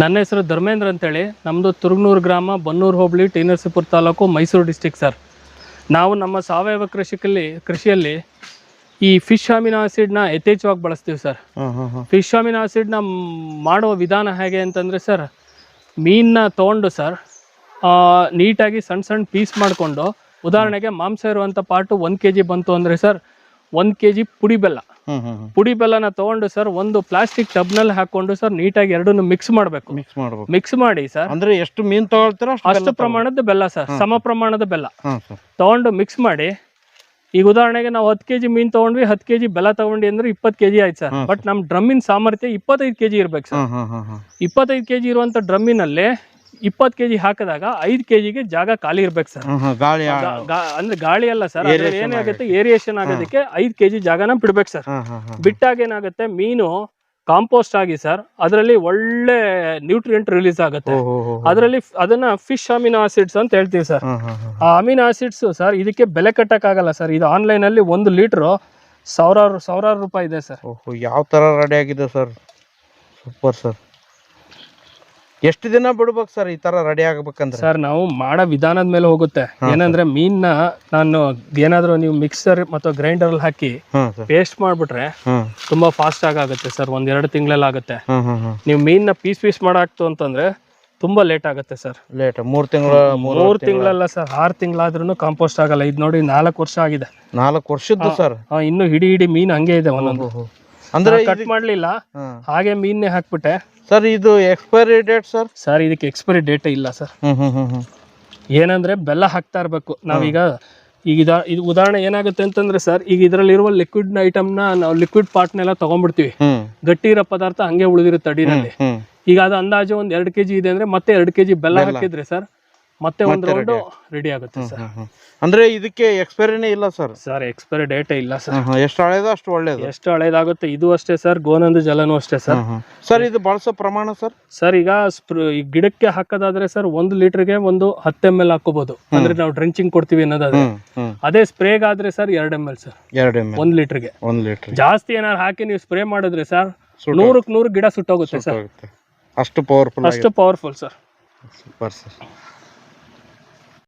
ನನ್ನ ಹೆಸರು ಧರ್ಮೇಂದ್ರ ಅಂತೇಳಿ. ನಮ್ಮದು ತುರುಗನೂರು ಗ್ರಾಮ, Bannur hobli, T Narasipura taluk, Mysuru district sir. ನಾವು ನಮ್ಮ ಸಾವಯವ ಕೃಷಿಯಲ್ಲಿ ಈ ಫಿಶ್ ಅಮಿನೋ ಆಸಿಡ್ನ ಯಥೇಚ್ಛವಾಗಿ ಬಳಸ್ತೀವಿ ಸರ್. ಫಿಶ್ ಅಮಿನೋ ಆಸಿಡ್ನ ಮಾಡುವ ವಿಧಾನ ಹೇಗೆ ಅಂತಂದರೆ ಸರ್, ಮೀನನ್ನ ತೊಗೊಂಡು ಸರ್ ನೀಟಾಗಿ ಸಣ್ಣ ಸಣ್ಣ ಪೀಸ್ ಮಾಡಿಕೊಂಡು, ಉದಾಹರಣೆಗೆ ಮಾಂಸ ಇರುವಂಥ ಪಾರ್ಟು 1 kg ಬಂತು ಅಂದರೆ ಸರ್ 1 kg ಪುಡಿ ಬೆಲ್ಲನ ತೊಗೊಂಡು ಸರ್ ಒಂದು ಪ್ಲಾಸ್ಟಿಕ್ ಟಬ್ನಲ್ಲಿ ಹಾಕೊಂಡು ಸರ್ ನೀಟಾಗಿ ಎರಡನ್ನು ಮಿಕ್ಸ್ ಮಾಡಿ ಸರ್, ಅಂದ್ರೆ ಎಷ್ಟು ಮೀನು ತಗೊಳ್ತೀರಾ ಅಷ್ಟು ಪ್ರಮಾಣದ ಬೆಲ್ಲ ಸರ್, ಸಮ ಪ್ರಮಾಣದ ಬೆಲ್ಲ ತಗೊಂಡು ಮಿಕ್ಸ್ ಮಾಡಿ. ಈಗ ಉದಾಹರಣೆಗೆ ನಾವು 10 kg ಮೀನು ತಗೊಂಡ್ವಿ, 10 kg ಬೆಲ್ಲ ತಗೊಂಡ್ವಿ ಅಂದ್ರೆ 20 kg ಆಯ್ತು ಸರ್. ಬಟ್ ನಮ್ಮ ಡ್ರಮ್ಮಿನ ಸಾಮರ್ಥ್ಯ 25 kg ಇರ್ಬೇಕು ಸರ್. 25 kg ಇರುವಂತ ಡ್ರಮ್ಮಿನಲ್ಲಿ 20 kg ಹಾಕಿದಾಗ 5 kgಗೆ ಜಾಗ ಖಾಲಿ ಇರ್ಬೇಕು ಸರ್. ಅಂದ್ರೆ ಗಾಳಿ ಅಲ್ಲ ಸರ್, ಏನಾಗುತ್ತೆ ಏರಿಯೇಷನ್ ಆಗೋದಕ್ಕೆ 5 kg ಜಾಗನ ಬಿಡ್ಬೇಕು ಸರ್. ಬಿಟ್ಟಾಗ ಏನಾಗುತ್ತೆ, ಮೀನು ಕಾಂಪೋಸ್ಟ್ ಆಗಿ ಸರ್ ಅದರಲ್ಲಿ ಒಳ್ಳೆ ನ್ಯೂಟ್ರಿಯೆಂಟ್ ರಿಲೀಸ್ ಆಗುತ್ತೆ. ಅದನ್ನ ಫಿಶ್ ಅಮಿನೋ ಆಸಿಡ್ಸ್ ಅಂತ ಹೇಳ್ತೀವಿ ಸರ್. ಆ ಅಮಿನೋ ಆಸಿಡ್ಸ್ ಸರ್ ಇದಕ್ಕೆ ಬೆಲೆ ಕಟ್ಟಕ್ಕಾಗಲ್ಲ ಸರ್. ಇದು ಆನ್ಲೈನ್ ಅಲ್ಲಿ 1 ಲೀಟರ್ ಸಾವಿರಾರು ರೂಪಾಯಿ ಇದೆ ಸರ್. ಯಾವ ತರ ರೆಡಿ ಆಗಿದೆ ಸರ್, ಸೂಪರ್ ಸರ್. ಎಷ್ಟು ದಿನ ಬಿಡ್ಬೇಕು ಸರ್ ಈ ತರ ರೆಡಿ ಆಗ್ಬೇಕಂದ್ರೆ? ಸರ್ ನಾವು ಮಾಡೋ ವಿಧಾನದ ಮೇಲೆ ಹೋಗುತ್ತೆ. ಏನಂದ್ರೆ ಮೀನ್ನ ನಾನು ಏನಾದ್ರು ನೀವು ಮಿಕ್ಸರ್ ಮತ್ತು ಗ್ರೈಂಡರ್ ಅಲ್ಲಿ ಹಾಕಿ ಪೇಸ್ಟ್ ಮಾಡ್ಬಿಟ್ರೆ ತುಂಬಾ ಫಾಸ್ಟ್ ಆಗುತ್ತೆ ಸರ್. 1-2 ತಿಂಗಳಲ್ಲಿ ಆಗುತ್ತೆ. ನೀವು ಮೀನ್ನ ಪೀಸ್ ಮಾಡಾಕ್ತು ಅಂತಂದ್ರೆ ತುಂಬಾ ಲೇಟ್ ಆಗುತ್ತೆ ಸರ್. ಲೇಟ್ 3 ತಿಂಗಳಲ್ಲ ಸರ್, 6 ತಿಂಗಳಾದ್ರೂ ಕಾಂಪೋಸ್ಟ್ ಆಗಲ್ಲ. ಇದು ನೋಡಿ 4 ವರ್ಷ ಆಗಿದೆ. 4 ವರ್ಷದ್ದು ಸರ್. ಇನ್ನು ಹಿಡಿ ಮೀನ್ ಹಂಗೆ ಇದೆ. ಒಂದೊಂದು ಅಂದ್ರೆ ಕಟ್ ಮಾಡ್ಲಿಲ್ಲ, ಹಾಗೆ ಮೀನ್ನೇ ಹಾಕ್ಬಿಟ್ಟೆ ಸರ್. ಇದು ಎಕ್ಸ್ಪೈರಿ ಡೇಟ್ ಸರ್? ಇದಕ್ಕೆ ಎಕ್ಸ್ಪೈರಿ ಡೇಟ್ ಇಲ್ಲ ಸರ್. ಏನಂದ್ರೆ ಬೆಲ್ಲ ಹಾಕ್ತಾ ಇರ್ಬೇಕು ನಾವೀಗ. ಈಗ ಇದು ಉದಾಹರಣೆ ಏನಾಗುತ್ತೆ ಅಂತಂದ್ರೆ ಸರ್, ಈಗ ಇದರಲ್ಲಿರುವ ಲಿಕ್ವಿಡ್ ಐಟಮ್ನ ನಾವು ಲಿಕ್ವಿಡ್ ಪಾರ್ಟ್ನೆಲ್ಲ ತಗೊಂಡ್ಬಿಡ್ತೀವಿ, ಗಟ್ಟಿ ಇರೋ ಪದಾರ್ಥ ಹಂಗೆ ಉಳಿದಿರುತ್ತೆ ಅಡಿನಲ್ಲಿ. ಈಗ ಅದು ಅಂದಾಜು 1-2 kg ಇದೆ ಅಂದ್ರೆ ಮತ್ತೆ 2 kg ಬೆಲ್ಲ ಹಾಕಿದ್ರೆ ಸರ್ ಮತ್ತೆ ಒಂದು ರೌಂಡ್ ರೆಡಿ ಆಗುತ್ತೆ ಸರ್. ಅಂದ್ರೆ ಇದಕ್ಕೆ ಎಕ್ಸ್ಪೈರಿನೇ ಇಲ್ಲ ಸರ್? ಎಕ್ಸ್ಪೈರಿ ಡೇಟ್ ಇಲ್ಲ ಸರ್. ಎಷ್ಟು ಹಳೇದು ಅಷ್ಟು ಒಳ್ಳೇದು. ಎಷ್ಟು ಹಳೇದಾಗುತ್ತೆ ಇದು ಅಷ್ಟೇ ಸರ್. ಗೋನಂದು ಜಲನೂ ಅಷ್ಟೇ ಸರ್. ಇದು ಬಳಸೋ ಪ್ರಮಾಣ ಸರ್ ಈಗ ಗಿಡಕ್ಕೆ ಹಾಕೋದಾದ್ರೆ ಸರ್ 1 ಲೀಟರ್ಗೆ 10 ml ಹಾಕೋಬಹುದು. ಅಂದ್ರೆ ನಾವು ಡ್ರೆಂಚಿಂಗ್ ಕೊಡ್ತೀವಿ ಅನ್ನೋದಾದ್ರೆ. ಅದೇ ಸ್ಪ್ರೇಗಾದ್ರೆ ಸರ್ 2 ml ಸರ್. 1 ಲೀಟರ್ಗೆ. ಜಾಸ್ತಿ ಏನಾದ್ರು ಹಾಕಿ ನೀವು ಸ್ಪ್ರೇ ಮಾಡಿದ್ರೆ ಸರ್ 100ಕ್ಕೆ 100 ಗಿಡ ಸುಟ್ಟೋಗುತ್ತೆ ಸರ್. ಅಷ್ಟು ಪವರ್ಫುಲ್ ಸರ್. Super sir.